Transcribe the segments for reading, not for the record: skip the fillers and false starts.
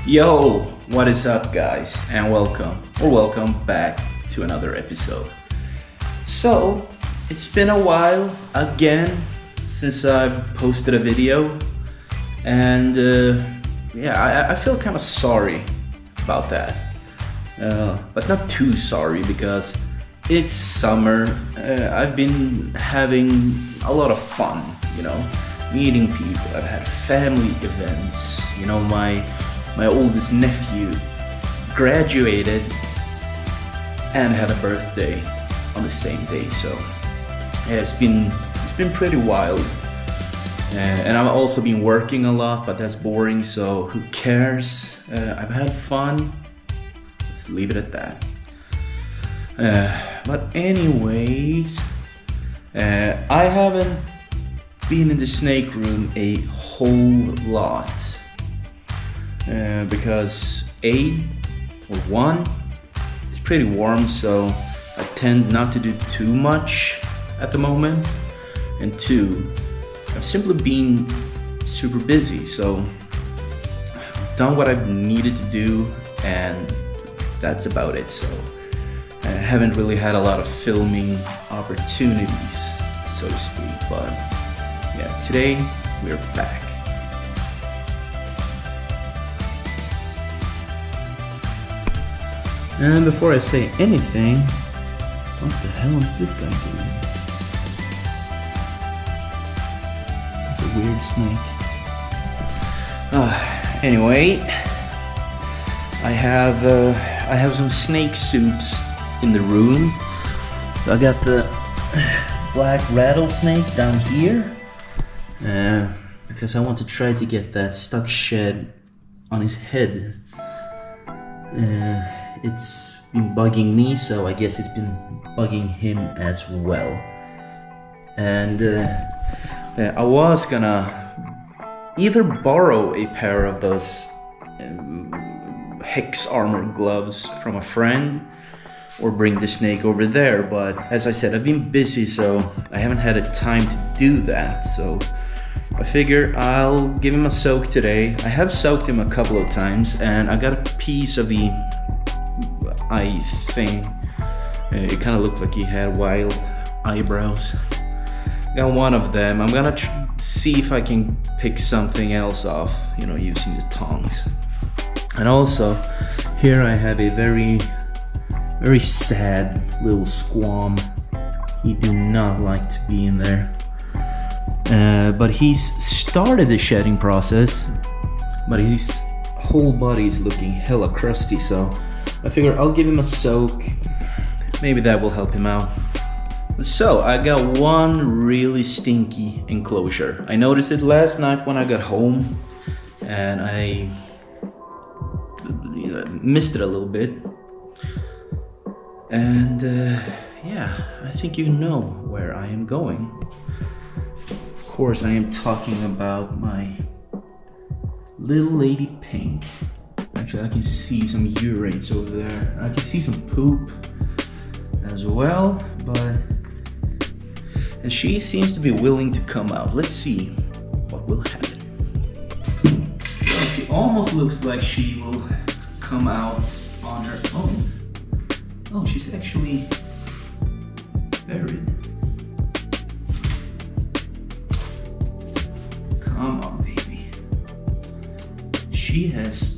Yo, what is up guys, and welcome back to another episode. So, it's been a while again since I've posted a video, and I feel kind of sorry about that, but not too sorry because it's summer. I've been having a lot of fun, meeting people. I've had family events, my oldest nephew graduated and had a birthday on the same day, so yeah, it's been pretty wild. And I've also been working a lot, but that's boring, so who cares? I've had fun. Let's leave it at that. But anyways, I haven't been in the snake room a whole lot. Because one, it's pretty warm, so I tend not to do too much at the moment, and two, I've simply been super busy, so I've done what I've needed to do, and that's about it. So I haven't really had a lot of filming opportunities, so to speak, but yeah, today we're back. And before I say anything, what the hell is this guy doing? It's a weird snake. Anyway, I have some snake soups in the room. So I got the black rattlesnake down here, because I want to try to get that stuck shed on his head. It's been bugging me, so I guess it's been bugging him as well. And I was gonna either borrow a pair of those hex armor gloves from a friend or bring the snake over there, but as I said, I've been busy, so I haven't had the time to do that. So I figure I'll give him a soak today. I have soaked him a couple of times, and I got a piece of the eye thing. It kind of looked like he had wild eyebrows. Got one of them. I'm gonna see if I can pick something else off, using the tongs. And also, here I have a very, very sad little squam. He do not like to be in there. But he's started the shedding process, but his whole body is looking hella crusty, so I figure I'll give him a soak. Maybe that will help him out. So I got one really stinky enclosure. I noticed it last night when I got home, and I missed it a little bit. And I think you know where I am going. Of course, I am talking about my little lady Pink. Actually, I can see some urates over there. I can see some poop as well, and she seems to be willing to come out. Let's see what will happen. So she almost looks like she will come out on her own. Oh, she's actually buried. Come on, baby. She has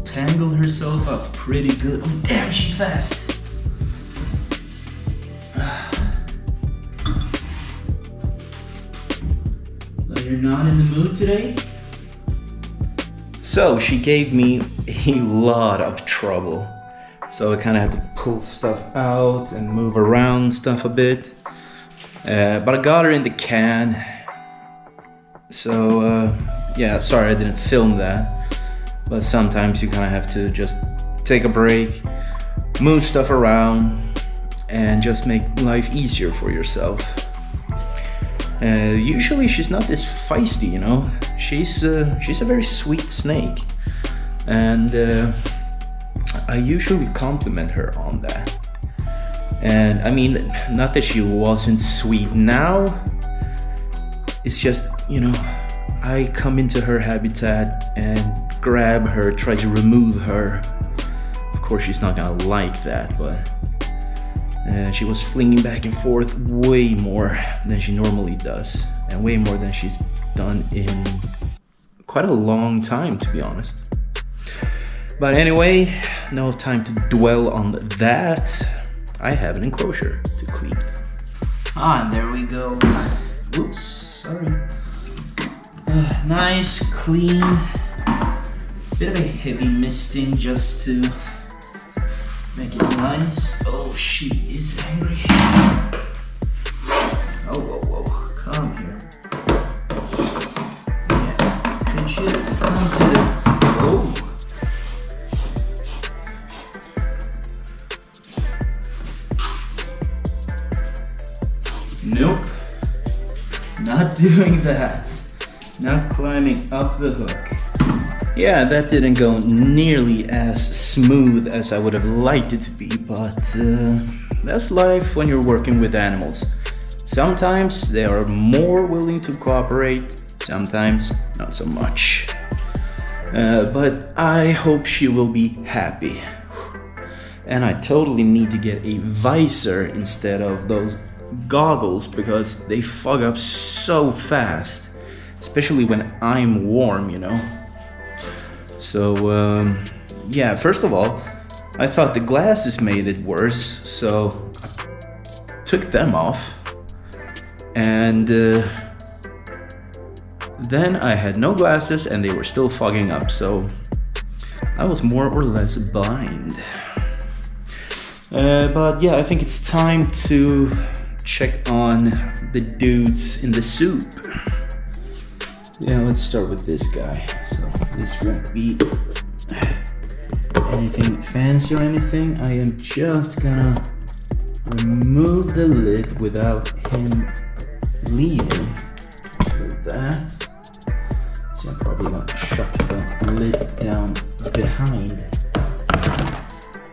tangled herself up pretty good. Oh damn, she's fast. So you're not in the mood today? So she gave me a lot of trouble. So I kind of had to pull stuff out and move around stuff a bit. But I got her in the can. So sorry I didn't film that. But sometimes you kind of have to just take a break, move stuff around, and just make life easier for yourself. Usually she's not this feisty, She's a very sweet snake, and I usually compliment her on that. And I mean, not that she wasn't sweet now. It's just, I come into her habitat and grab her, try to remove her. Of course, she's not gonna like that, but she was flinging back and forth way more than she normally does, and way more than she's done in quite a long time, to be honest. But anyway, no time to dwell on that. I have an enclosure to clean. And there we go. Oops, sorry. Nice, clean. Bit of a heavy misting just to make it nice. Oh, she is angry. Oh, whoa, whoa, come here. Yeah, could you come to the... Oh. Nope, not doing that. Not climbing up the hook. Yeah, that didn't go nearly as smooth as I would have liked it to be, but that's life when you're working with animals. Sometimes they are more willing to cooperate, sometimes not so much. But I hope she will be happy. And I totally need to get a visor instead of those goggles because they fog up so fast, especially when I'm warm, you know. So yeah, first of all, I thought the glasses made it worse, so I took them off, and then I had no glasses and they were still fogging up, so I was more or less blind. But yeah, I think it's time to check on the dudes in the soup. Yeah, let's start with this guy. So this won't be anything fancy or anything. I am just gonna remove the lid without him leaving. So that. So I'm probably gonna shut the lid down behind.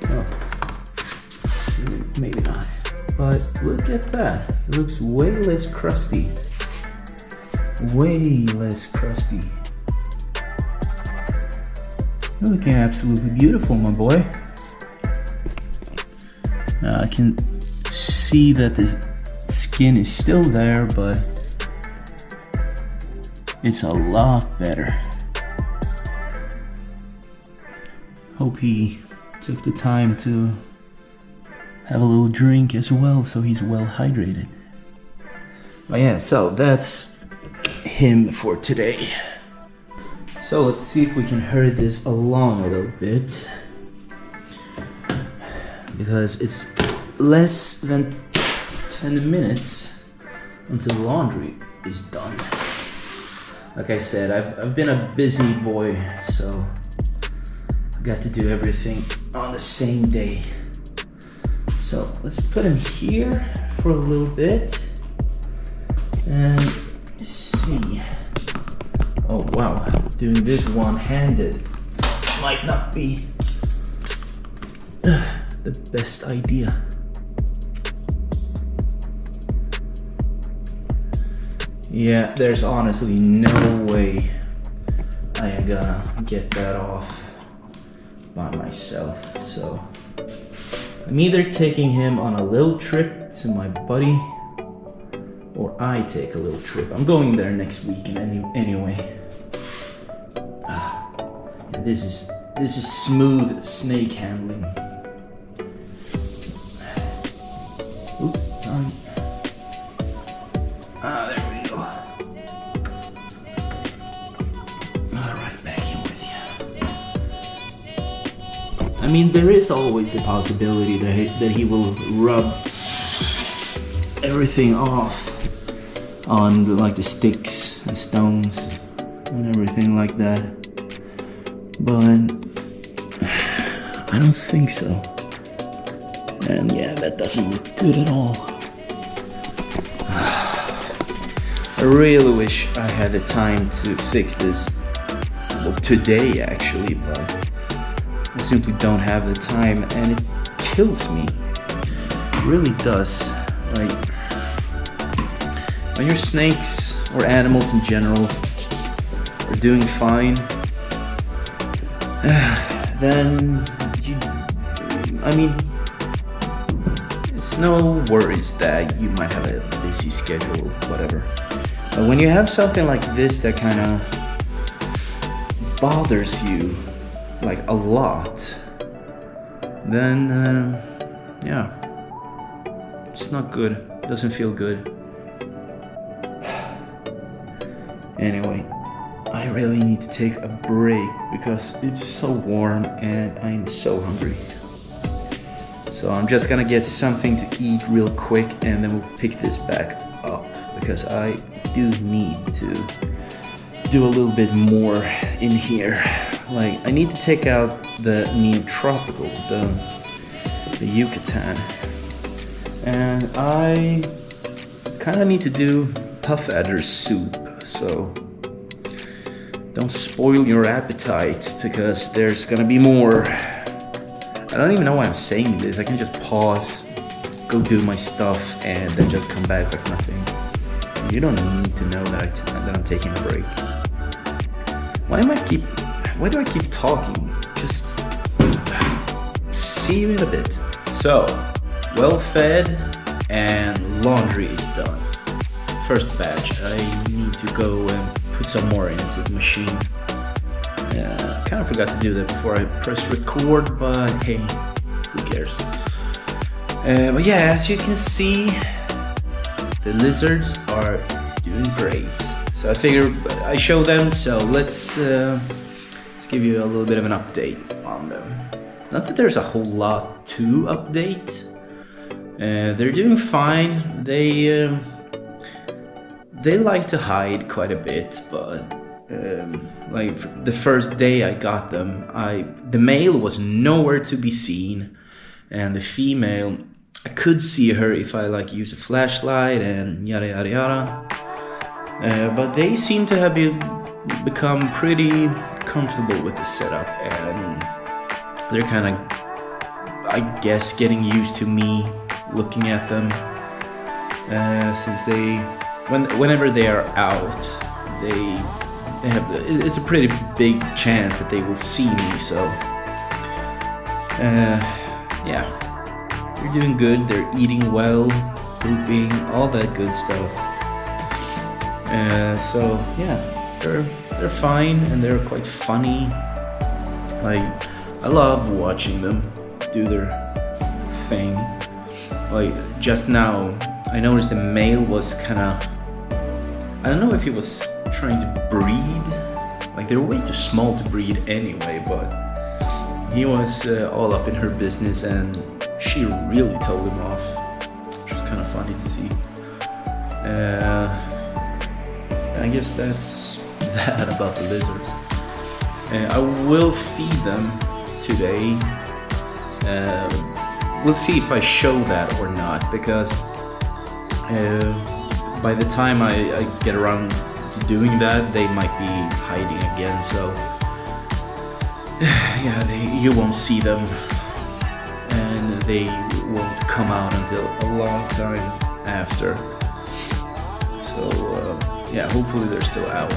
Oh, maybe not. But look at that. It looks way less crusty. Way less crusty. You're looking absolutely beautiful, my boy. I can see that the skin is still there, but it's a lot better. Hope he took the time to have a little drink as well, so he's well hydrated. But yeah, so that's him for today. So let's see if we can hurry this along a little bit, because it's less than 10 minutes until the laundry is done. Like I said, I've been a busy boy, so I've got to do everything on the same day. So let's put him here for a little bit and see. Oh wow, doing this one-handed might not be the best idea. Yeah, there's honestly no way I am gonna get that off by myself. So I'm either taking him on a little trip to my buddy, or I take a little trip. I'm going there next week anyway. And this is smooth snake handling. Oops, sorry. There we go. Alright, back in with you. I mean, there is always the possibility that he will rub everything off on like the sticks and stones and everything like that, but I don't think so. And yeah, that doesn't look good at all. I really wish I had the time to fix this, well, today actually, but I simply don't have the time, and it kills me. It really does. Like, when your snakes or animals in general are doing fine, then I mean, it's no worries that you might have a busy schedule, whatever. But when you have something like this that kind of bothers you like a lot, then yeah, it's not good. It doesn't feel good. Anyway, I really need to take a break because it's so warm and I'm so hungry. So I'm just gonna get something to eat real quick and then we'll pick this back up because I do need to do a little bit more in here. Like, I need to take out the neotropical, the Yucatan, and I kind of need to do puff adder soup. So don't spoil your appetite because there's gonna be more. I don't even know why I'm saying this. I can just pause, go do my stuff, and then just come back like nothing. You don't need to know that I'm taking a break. Why do I keep talking? Just see you in a bit. So, well fed and laundry is done. First batch, I need to go and put some more into the machine. Kind of forgot to do that before I pressed record, but hey, who cares? But yeah, as you can see, the lizards are doing great. So I figure I show them, so let's give you a little bit of an update on them. Not that there's a whole lot to update. They're doing fine. They like to hide quite a bit, but like the first day I got them, the male was nowhere to be seen, and the female, I could see her if I like use a flashlight and yada yada yada. But they seem to have become pretty comfortable with the setup, and they're kind of, I guess, getting used to me looking at them. Since whenever they are out, they have, it's a pretty big chance that they will see me. So yeah, they're doing good. They're eating well, pooping, all that good stuff. So yeah, they're fine and they're quite funny. Like, I love watching them do their thing. Like, just now I noticed the male was kind of, I don't know if he was trying to breed. Like, they're way too small to breed anyway, but he was all up in her business and she really told him off, which was kind of funny to see. I guess that's that about the lizards. I will feed them today. We'll see if I show that or not, because by the time I get around to doing that, they might be hiding again. So yeah, you won't see them, and they won't come out until a long time after. So yeah, hopefully they're still out.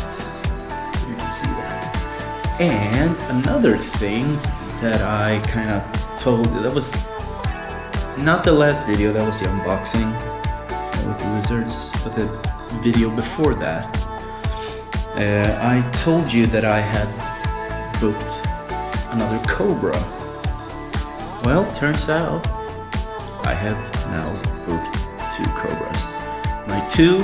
You can see that. And another thing that I kind of told you, that was not the last video, that was the unboxing with the lizards, but the video before that, I told you that I had booked another cobra. Well, turns out I have now booked 2 cobras. My 2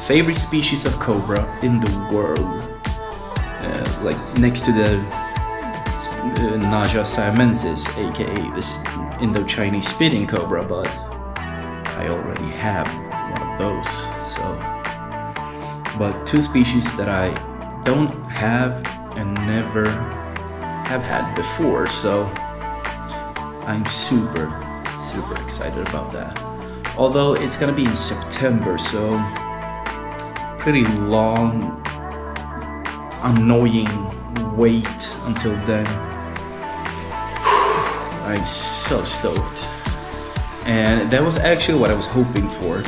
favorite species of cobra in the world, like next to the Naja siamensis, aka this Indochinese Spitting Cobra, but I already have one of those. So, but 2 species that I don't have and never have had before, so I'm super excited about that. Although it's gonna be in September, so pretty long, annoying wait until then. I'm so stoked, and that was actually what I was hoping for.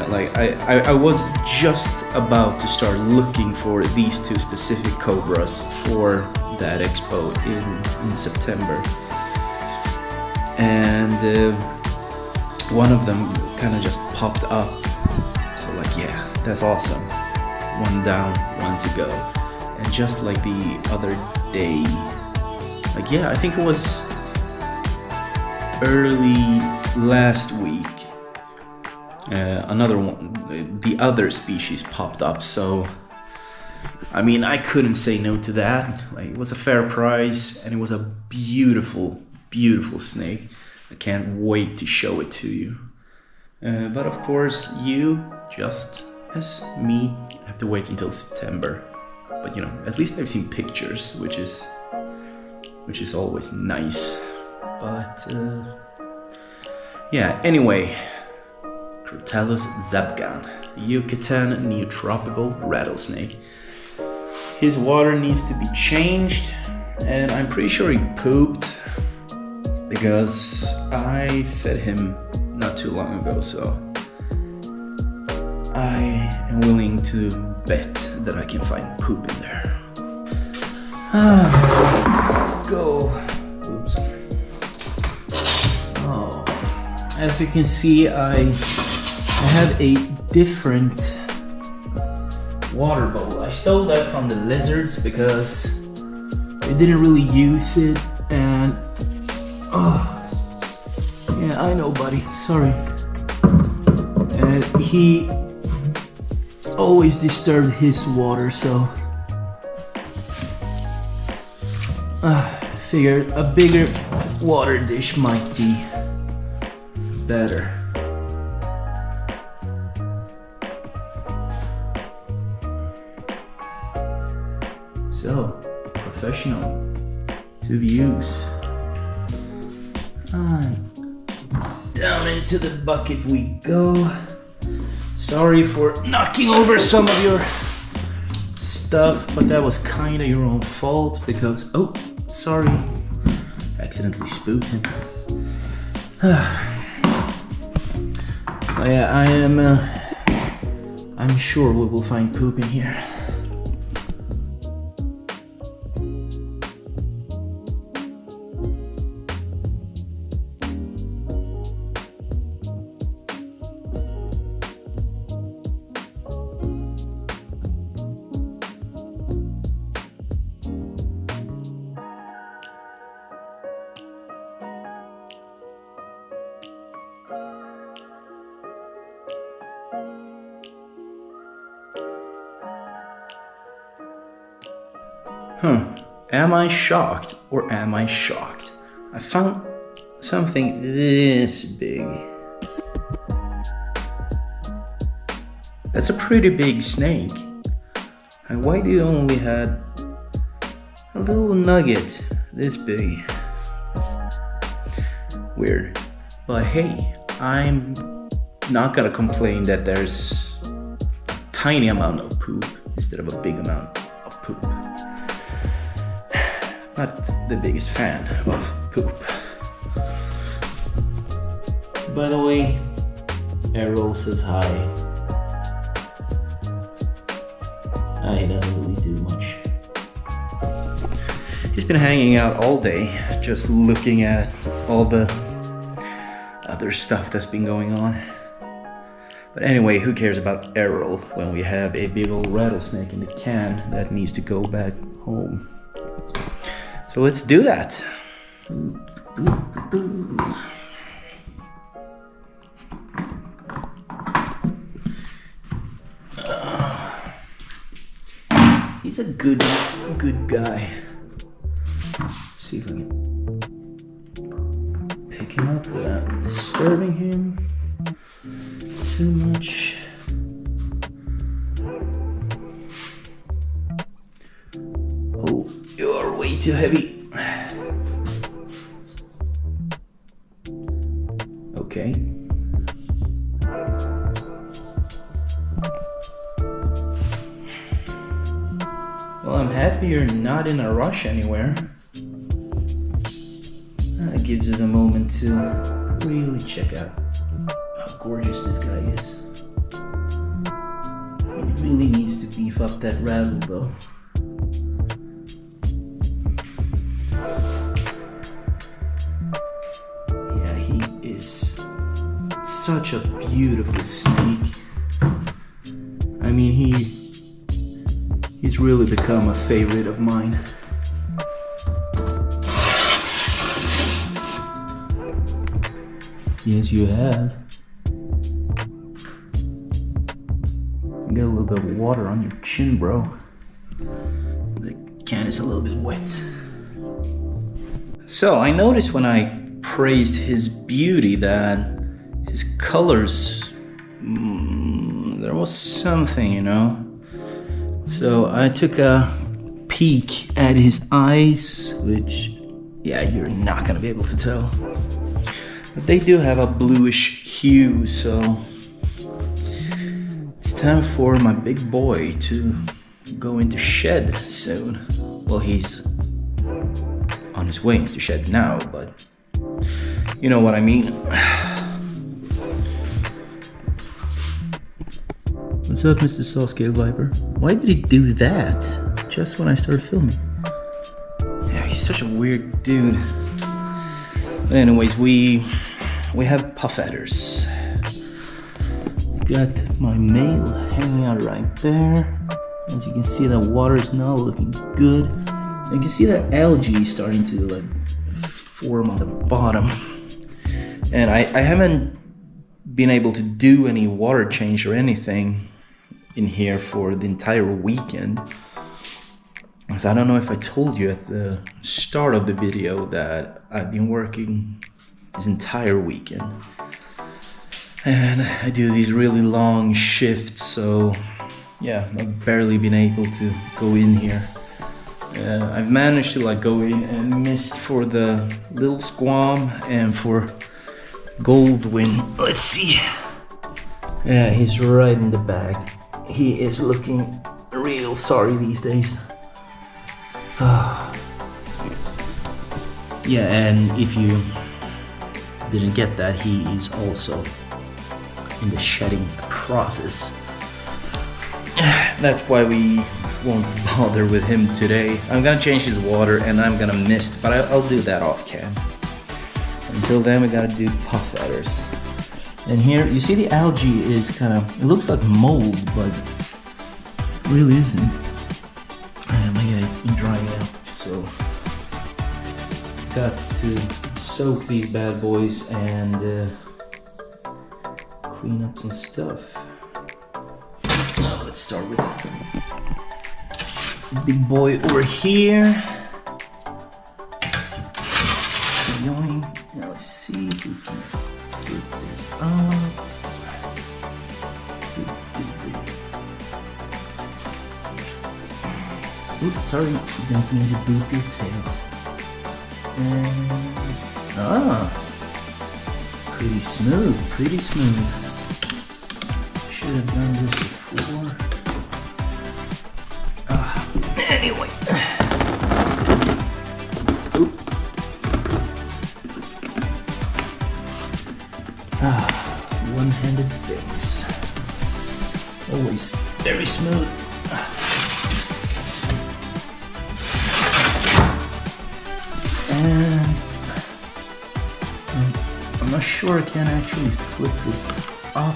Like I was just about to start looking for these 2 specific cobras for that expo in September, and one of them kind of just popped up. So like, yeah, that's awesome. One down, one to go. And just like the other day, like, yeah, I think it was early last week, another one, the other species popped up. So I mean, I couldn't say no to that. Like, it was a fair price, and it was a beautiful, beautiful snake. I can't wait to show it to you. But of course, you, just as me, have to wait until September. But you know, at least I've seen pictures, which is always nice. But yeah, anyway, Crotalus zabgan, Yucatan neotropical rattlesnake. His water needs to be changed, and I'm pretty sure he pooped because I fed him not too long ago, so I am willing to bet that I can find poop in there. Go. Oops. Oh, as you can see, I have a different water bowl. I stole that from the lizards because they didn't really use it, and yeah, I know, buddy, sorry. And he always disturbed his water, so I figured a bigger water dish might be better. So, professional to use. Down into the bucket we go. Sorry for knocking over some of your stuff, but that was kinda your own fault because, oh, sorry, accidentally spooked him. Yeah, I'm sure we will find poop in here. Am I shocked or am I shocked? I found something this big. That's a pretty big snake. And why do you only have a little nugget this big? Weird. But hey, I'm not gonna complain that there's a tiny amount of poop instead of a big amount of poop. Not the biggest fan of poop. By the way, Errol says hi. He doesn't really do much. He's been hanging out all day, just looking at all the other stuff that's been going on. But anyway, who cares about Errol when we have a big old rattlesnake in the can that needs to go back home? So let's do that. He's a good guy. Let's see if I can pick him up without disturbing him too much. Oh, you are way too heavy. Okay. Well, I'm happy you're not in a rush anywhere. That gives us a moment to really check out how gorgeous this guy is. He really needs to beef up that rattle though. such a beautiful snake. I mean, he's really become a favorite of mine. Yes, you have. You got a little bit of water on your chin, bro. The can is a little bit wet. So I noticed when I praised his beauty that his colors, there was something, you know. So I took a peek at his eyes, which, yeah, you're not gonna be able to tell. But they do have a bluish hue, so it's time for my big boy to go into shed soon. Well, he's on his way into shed now, but you know what I mean. What's up, Mr. Saw-Scale Viper? Why did he do that just when I started filming? Yeah, he's such a weird dude. But anyways, we have puff adders. Got my male hanging out right there. As you can see, the water is now looking good. You can see that algae starting to like form on the bottom. And I haven't been able to do any water change or anything in here for the entire weekend. So I don't know if I told you at the start of the video that I've been working this entire weekend. And I do these really long shifts, so yeah, I've barely been able to go in here. I've managed to like go in and mist for the little squam and for Goldwyn. Let's see. Yeah, he's right in the bag. He is looking real sorry these days. Yeah, and if you didn't get that, he is also in the shedding process. That's why we won't bother with him today. I'm gonna change his water and I'm gonna mist, but I'll do that off cam. Until then, we gotta do puff adders. And here, you see the algae is kind of, it looks like mold, but it really isn't. But yeah, it's been drying out, so got to soak these bad boys and clean up some stuff. Now let's start with the big boy over here. Yoing. Now let's see if we can flip this up. Oops, sorry, you don't need to boop your tail. And, pretty smooth, pretty smooth. Should have done this before. Anyway. Oop. One-handed things. Always very smooth. And I'm not sure I can actually flip this up.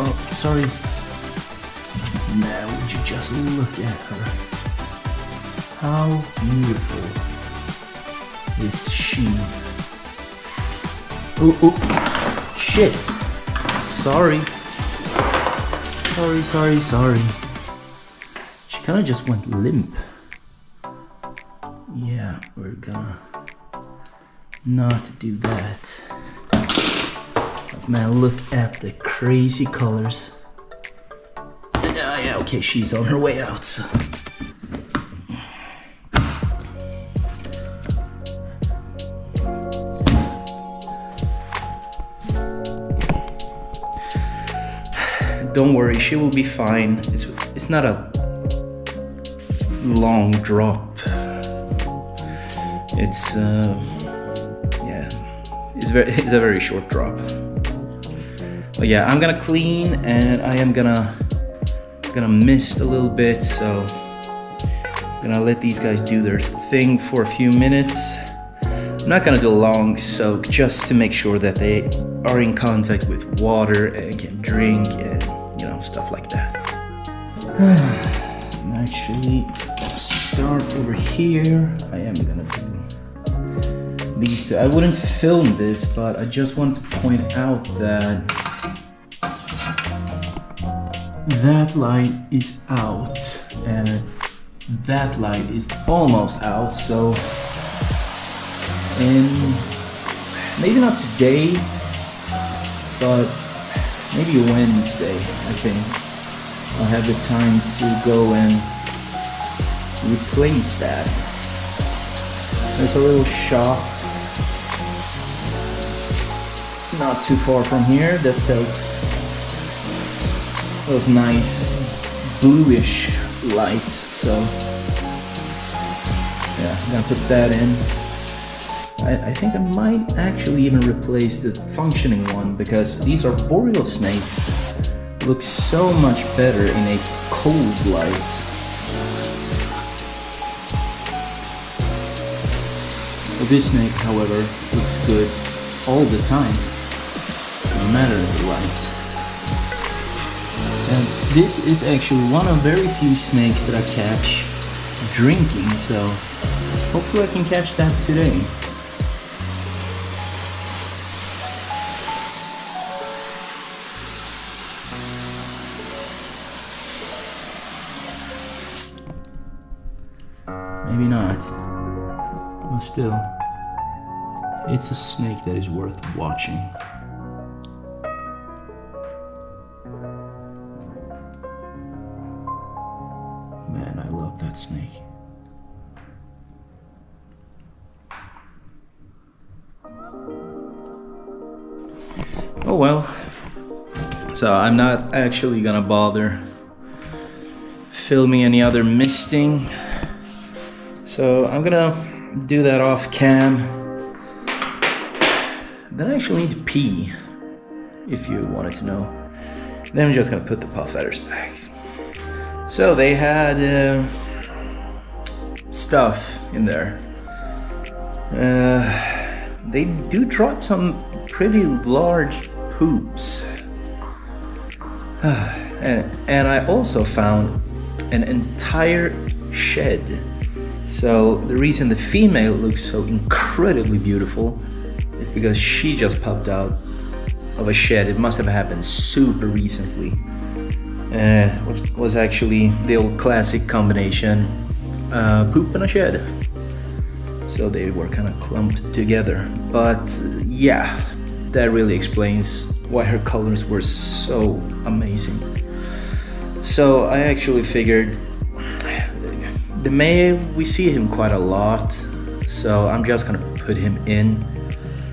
Oh, sorry. Now would you just look at her? How beautiful is she? Oh, shit. Sorry. Sorry. She kind of just went limp. Yeah, we're gonna not do that. But man, look at the crazy colors. Yeah, okay, she's on her way out, so. Don't worry, she will be fine. It's not a long drop. It's it's a very short drop. But yeah, I'm gonna clean and I am gonna mist a little bit, so I'm gonna let these guys do their thing for a few minutes. I'm not gonna do a long soak just to make sure that they are in contact with water and can drink and, you know, stuff like that. I'm actually gonna start over here. I am gonna do these two. I wouldn't film this, but I just want to point out that that light is out and that light is almost out, so maybe not today, but maybe Wednesday, I think I'll have the time to go and replace that. There's a little shop not too far from here that sells those nice bluish lights, so yeah, I'm gonna put that in. I think I might actually even replace the functioning one, because these are boreal snakes. Look so much better in a cold light. This snake, however, looks good all the time, no matter the light. And this is actually one of very few snakes that I catch drinking, so hopefully I can catch that today. Maybe not, but still, it's a snake that is worth watching. Man, I love that snake. Oh well, so I'm not actually gonna bother filming any other misting. So I'm gonna do that off cam. Then I actually need to pee, if you wanted to know. Then I'm just gonna put the puff feathers back. So they had stuff in there. They do drop some pretty large poops. And I also found an entire shed. So the reason the female looks so incredibly beautiful is because she just popped out of a shed. It must have happened super recently. Was actually the old classic combination, poop and a shed. So they were kind of clumped together. But yeah, that really explains why her colors were so amazing. So I actually figured the male, we see him quite a lot, so I'm just gonna put him in.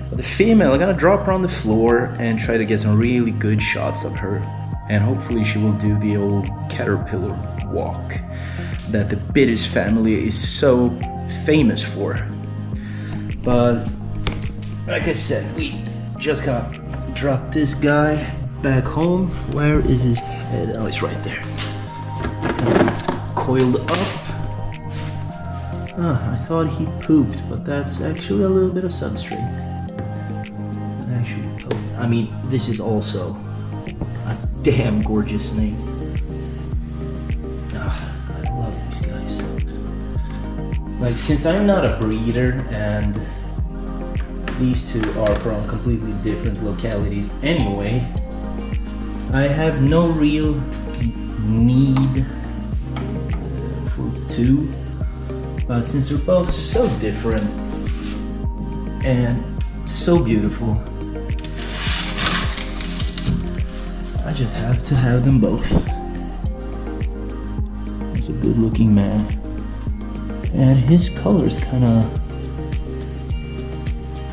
But the female, I'm gonna drop her on the floor and try to get some really good shots of her. And hopefully she will do the old caterpillar walk that the Bittis family is so famous for. But like I said, we just gotta drop this guy back home. Where is his head? Oh, it's right there. Coiled up. I thought he pooped, but that's actually a little bit of substrate. Actually pooped. I mean, this is also a damn gorgeous snake. I love these guys. Like, since I'm not a breeder and these two are from completely different localities anyway, I have no real need for two. But since they're both so different and so beautiful, I just have to have them both. He's a good looking man. And his colors kind of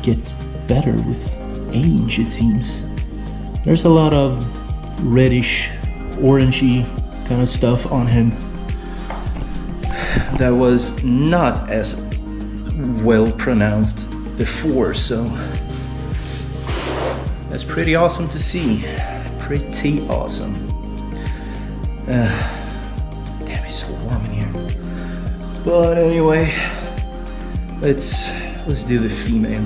get better with age, it seems. There's a lot of reddish, orangey kind of stuff on him that was not as well pronounced before, so that's pretty awesome to see. Pretty awesome. Damn, it's so warm in here. But anyway, let's Let's do the female.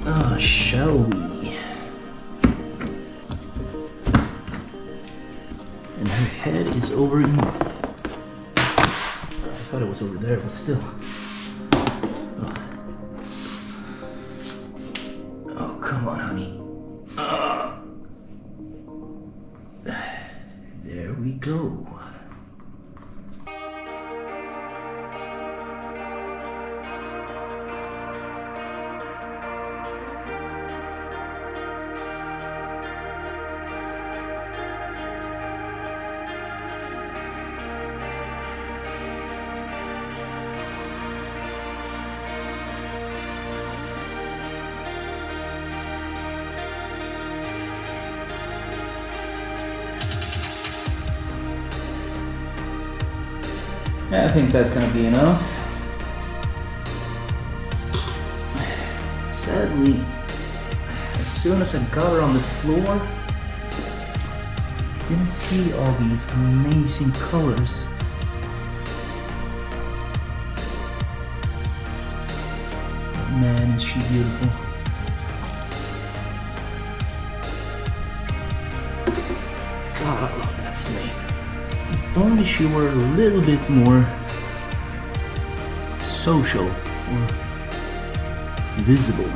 Ah, shall we? And her head is over in... I thought it was over there, but still. Oh, come on, honey. There we go. Yeah, I think that's gonna be enough. Sadly, as soon as I got her on the floor, I didn't see all these amazing colors. Oh man, is she beautiful. God, I love that snake. If only she were a little bit more social or visible.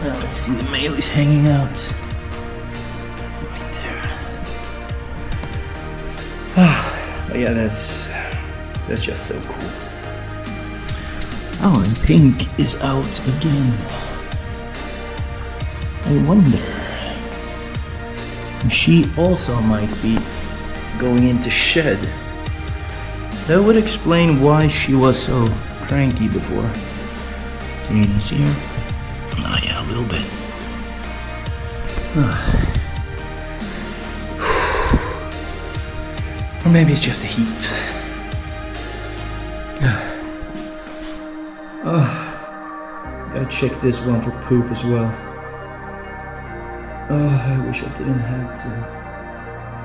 Now let's see, the male is hanging out right there. But yeah, that's just so cool. Oh, and Pink is out again. I wonder if she also might be going into shed. That would explain why she was so cranky before. Can you even see her? Oh yeah, a little bit. Or maybe it's just the heat. Gotta check this one for poop as well. I wish I didn't have to.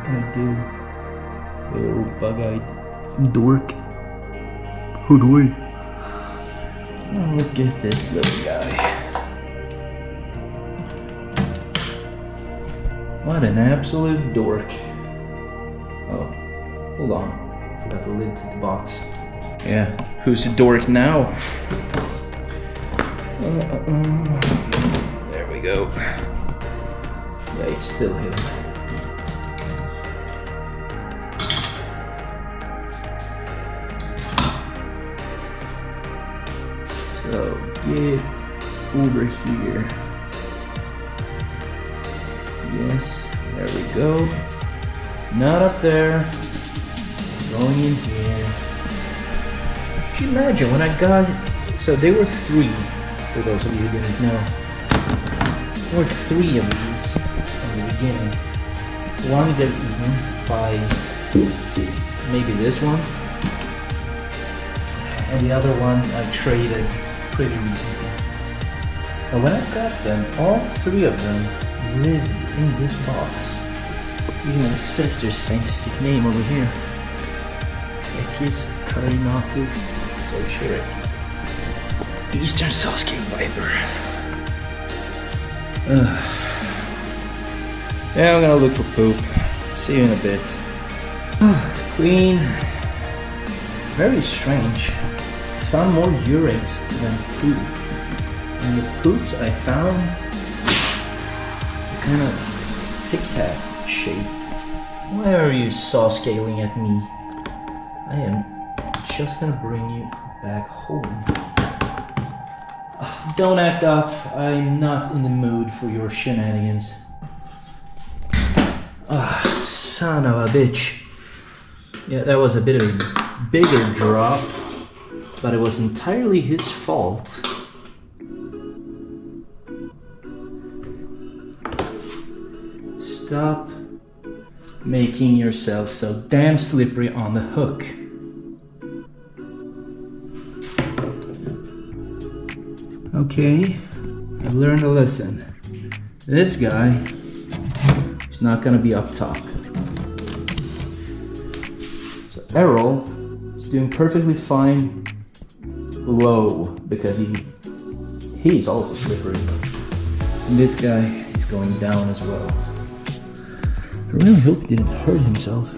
What I do? Little bug-eyed dork. Who do we? Oh, look at this little guy. What an absolute dork. Oh, hold on. Forgot the lid to the box. Yeah, who's the dork now? There we go. Yeah, it's still him. So, get over here. Yes, there we go. Not up there. Going in here. Can you imagine when I got... So there were 3, for those of you who didn't know. There were 3 of these in the beginning. One got eaten by maybe this one. And the other one I traded pretty recently. But when I got them, all 3 of them lived in this box. Even it says their scientific name over here. Echis carinatus, so sure. Eastern Sasuke Viper. Yeah, I'm gonna look for poop. See you in a bit. Queen. Very strange. I found more urates than poop. And the poops I found are kind of tic-tac shaped. Why are you saw-scaling at me? I am just gonna bring you back home. Don't act up. I'm not in the mood for your shenanigans. Son of a bitch. Yeah, that was a bit of a bigger drop, but it was entirely his fault. Stop making yourself so damn slippery on the hook. Okay, I've learned a lesson. This guy is not gonna be up top. So Errol is doing perfectly fine low because he's also slippery. And this guy is going down as well. I really hope he didn't hurt himself.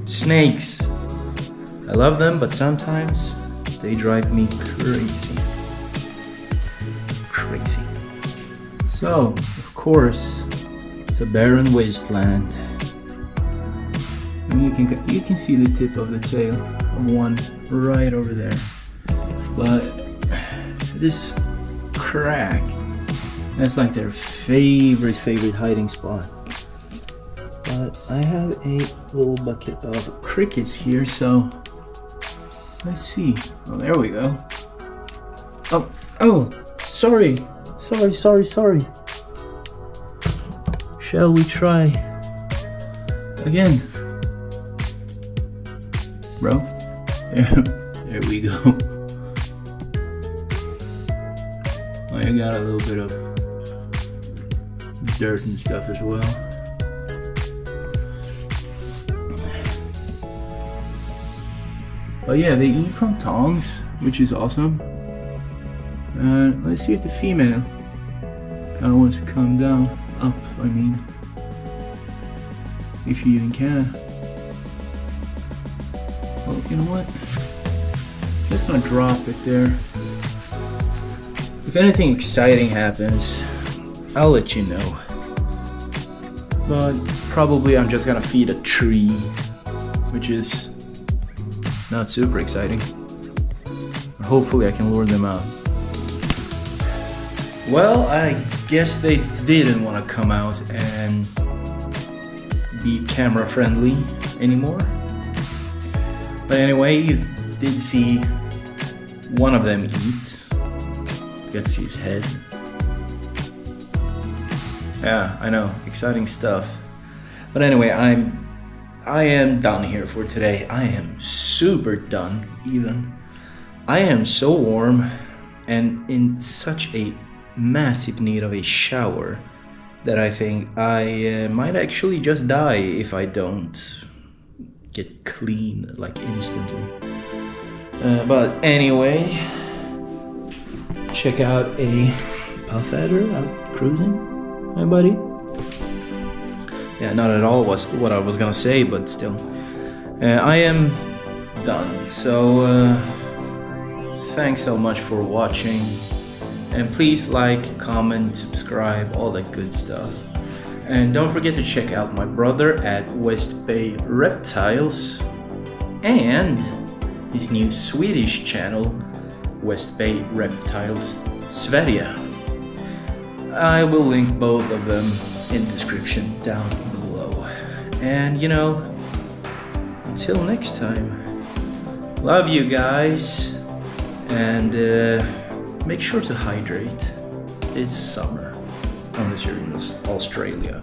Snakes. I love them, but sometimes they drive me crazy. Crazy. So, of course, it's a barren wasteland. And you can see the tip of the tail of one right over there. But this crack, that's like their favorite hiding spot. But I have a little bucket of crickets here, so let's see. Oh, there we go. Oh, sorry. Shall we try again? Bro, there we go. I got a little bit of dirt and stuff as well. But yeah, they eat from tongs, which is awesome. Let's see if the female kind of wants to come down, up, I mean. If you even can. Well, you know what? Just gonna drop it there. If anything exciting happens, I'll let you know. But probably I'm just gonna feed a tree, which is not super exciting. Hopefully I can lure them out. Well, I guess they didn't want to come out and be camera friendly anymore. But anyway, you did see one of them eat. You got to see his head. Yeah, I know, exciting stuff. But anyway, I am done here for today. I am super done even. I am so warm and in such a massive need of a shower that I think I might actually just die if I don't get clean like instantly. But anyway, check out a puff adder out cruising. Hi buddy. Yeah, not at all was what I was gonna say, but still. I am done. So thanks so much for watching. And please like, comment, subscribe, all that good stuff. And don't forget to check out my brother at West Bay Reptiles and his new Swedish channel, West Bay Reptiles Sverige. I will link both of them in the description down below. And you know, until next time, love you guys, and make sure to hydrate. It's summer unless you're in Australia.